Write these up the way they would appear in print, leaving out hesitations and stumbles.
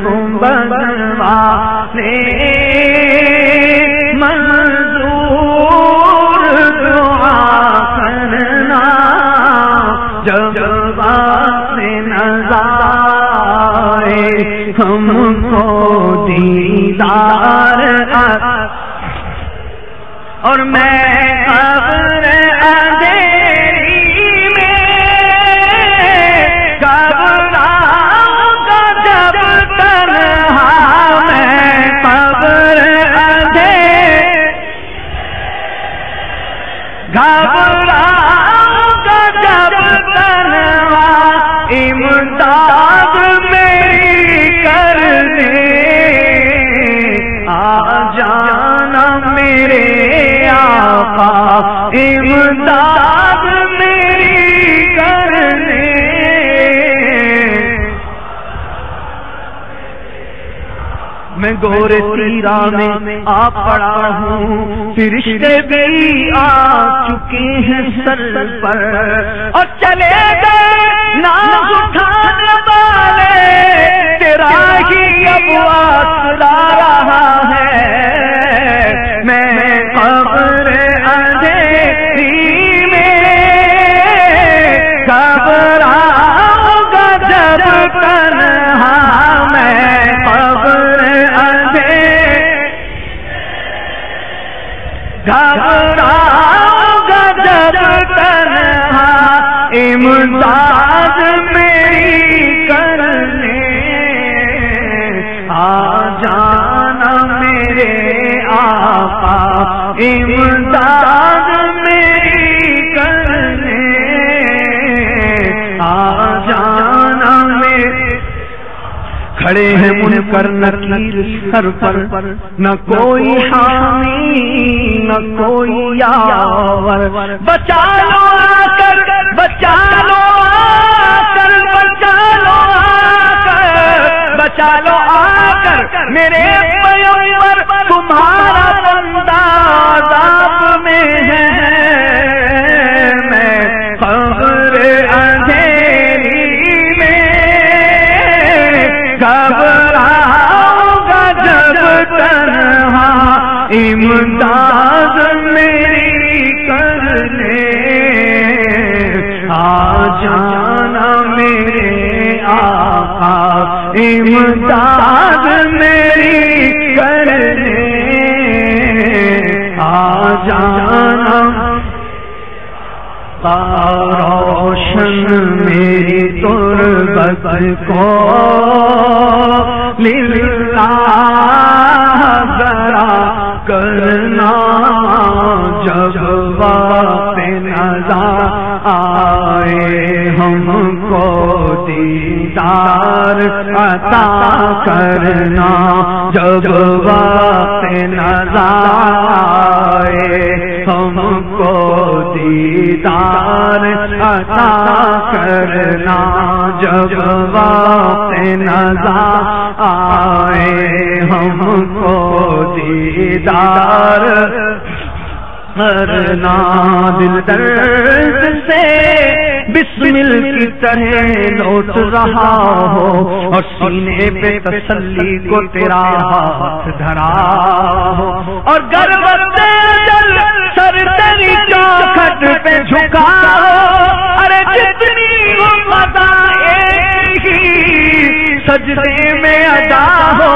گنبد والے منظور دعا کرنا جب وقت نظر آئے ہم کو دیدار اور میں قبر اندھیری میں گھبراؤں گا جب تنہا میں قبر گھبراؤں گا جب تنہا امداد میری کرنے آ جانا میرے آقا امداد میری کرنے میں گورے تیرا میں آ پڑا ہوں فرشتے بھی آ چکے ہیں سر پر اور چلے گئے ناز اٹھانے والے تیرا ہی اب آسرا رہا ہے میں قبر اندھیری میں گھبراؤں گا جب تنہا میں قبر گھبراؤں گا جب تنہا امداد میری کرنے آ جانا میرے آقا امداد میری کرنے آ جانا میرے کھڑے ہیں منکر نکیر سر پر نہ کوئی حامی نہ کوئی یاور بچا لو آ کر بچا لو آ کر بچا لو آ کر بچا لو آ کر میرے پیغمبر تمہارا بندہ عذاب میں ہے میں قبر اندھیری میں گھبراؤں گا جب تنہا امداد میری کرنے آ جانا میرے آقا امداد میری کرنے آ جانا روشن میری تربت کو للہ ذرا کرنا جب وقت نظر آئے ہم کو دیدار عطا کرنا جب وقت نظر آئے ہم کو دیدار عطا کرنا جب وقت نظر آئے ہم کو دیدار کرنا دل درد سے بسمل کی طرح لوٹ رہا ہو اور سینے پہ تسلی کو تیرا ہاتھ دھرا ہو اور گربت جل سر تیری چوکھٹ پہ جھکا ہو ارے جتنی مزہ ایک ہی سجدے میں ادا ہو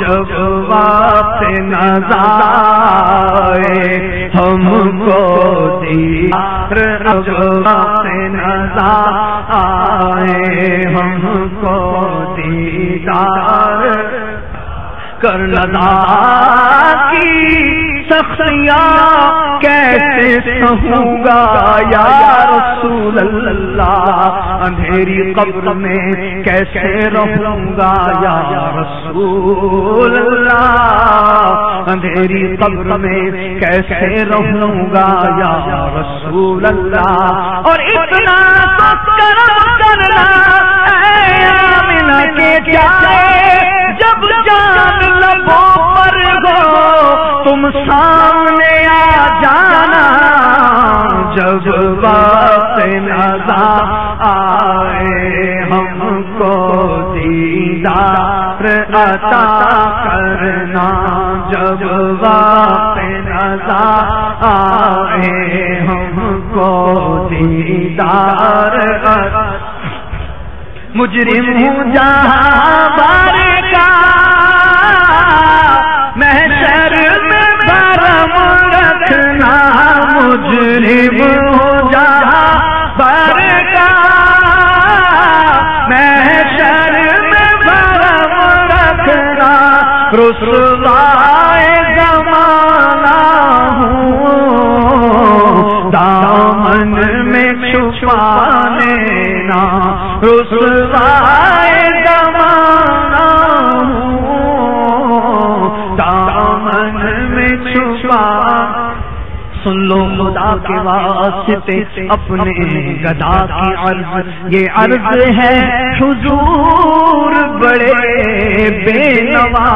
جب وقت نظر آئے ہم کو دیدار جب وقت نظر آئے ہم کو دیدار کرنا کی سختیاں کیسے سہوں گا یا رسول اللہ اندھیری قبر میں کیسے رہوں گا یا رسول اللہ اندھیری قبر میں کیسے رہوں گا یا رسول اللہ اور اتنا تو کرم کرنا اے آمنہ کے جائے جب جان لبوں پر ہو تم سامنے آ جانا جب وقت نظر آئے ہم کو دیدار عطا کرنا جب وقت نظر آئے ہم کو دیدار عطا مجرم ہوں جہاں بارگاہ محشر میں برم رکھنا مجرم ہوں جہاں بارگاہ محشر میں برم رکھنا رسوائے زمانہ ہوں دامن میں چھپا لینا رسوائے زمانہ ہوں دامن میں چھپا سن لو خدا کے واسطے اپنے گدا کی عرض یہ عرض ہے حضور بڑے بے نوا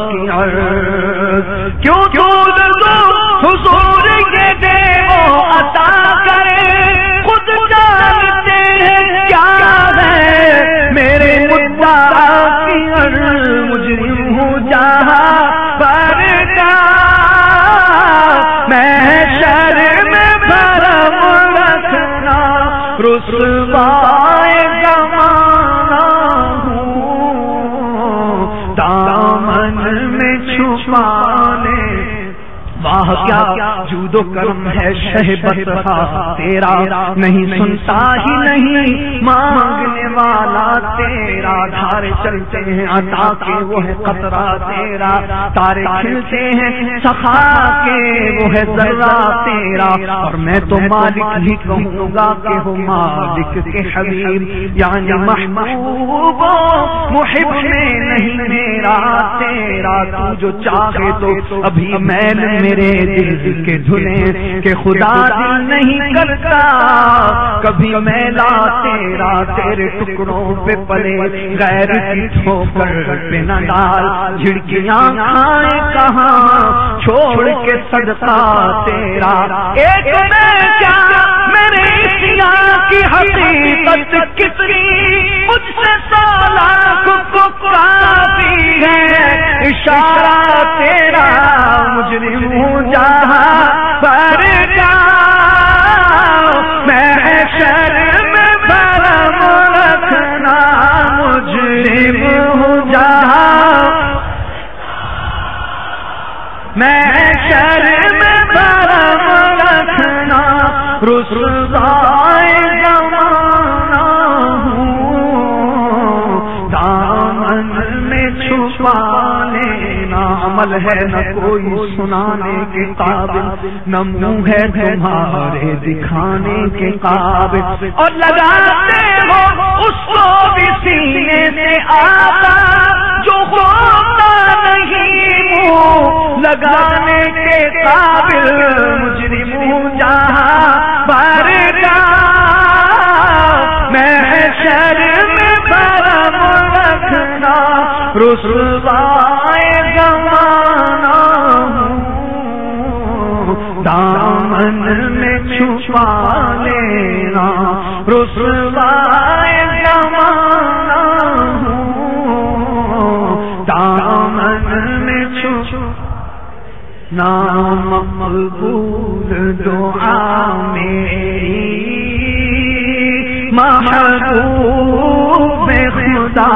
کی عرض کیوں حضور یہ دے وہ عطا کرے خود جانتے ہیں کیا ہے میرے مدعا کی عرض مجرم ہوں جہاں بارگاہ محشر میں برم رکھنا رسوائے زمانہ ہوں دامن میں چھپانے واہ کیا جود و کرم ہے شہبت تیرا نہیں سنتا ہی نہیں مانگنے والا تیرا دھارے چلتے ہیں عطا کے وہ ہے قطرہ تیرا تارے کھلتے ہیں سخا کے وہ ہے ذرہ تیرا اور میں تو مالک ہی کہوں گا کہ ہو مالک کے حبیب یعنی محبوب محب میں نہیں میرا تیرا تو جو چاہے تو ابھی میل میرے دل کے دھلے کہ خدا دل نہیں کرتا کبھی میلا تیرا تیرے ٹکڑوں پہ پڑے غیر کی ٹھوکر پہ نہ ڈال جھڑکیاں کھائے کہاں چھوڑ کے صدقہ تیرا ایک میں کیا میرے سیاں کی حقیقت کتنی مجھ سے سالہ کو کافی ہے اشارہ تیرا مجرم ہوں جہاں بارگاہ محشر میں برم رکھنا مجرم ہوں جہاں محشر میں برم رکھنا رسوائے زمانہ ہوں دامن میں چھپا لینا عمل ہے نہ کوئی سنانے کے قابل نہ منہ ہے تمہارے دکھانے کے قابل اور لگاتے ہو اس کو بھی سینے سے آتا جو ہوتا نہیں منہ لگانے کے قابل مجرم ہوں جہاں بارگاہ محشر میں برم رکھنا رسوائے زمانہ ہوں دامن میں چھپا لینا رسوائے زمانہ ہوں دامن میں چھپا نام مقبول دعا میری محبوب خدا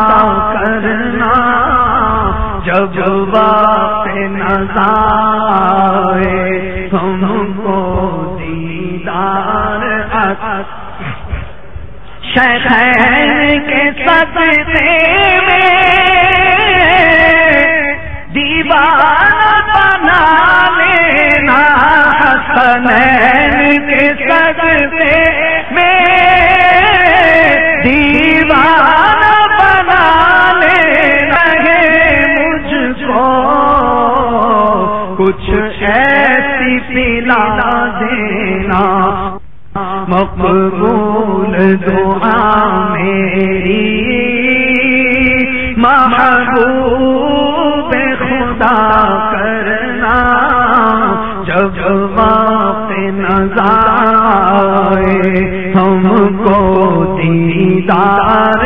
کرنا جب وقت نظر آئے ہم کو دیدار شیخین کے صدقے میں دیوانہ بنا لینا حسنین کے صدقے میں دیوانہ بنا لینا مجھ کو کچھ ایسی پلا دینا مقبول دعا میری محبوب خدا کرنا جب وقت نظر آئے ہم کو دیدار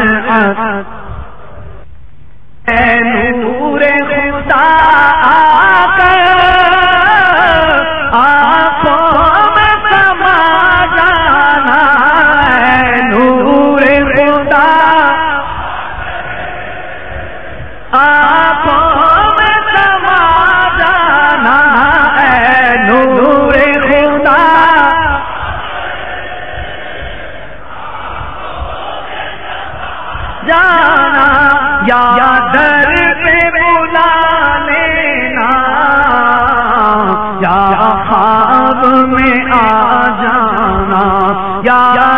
خواب میں آ جانا، یا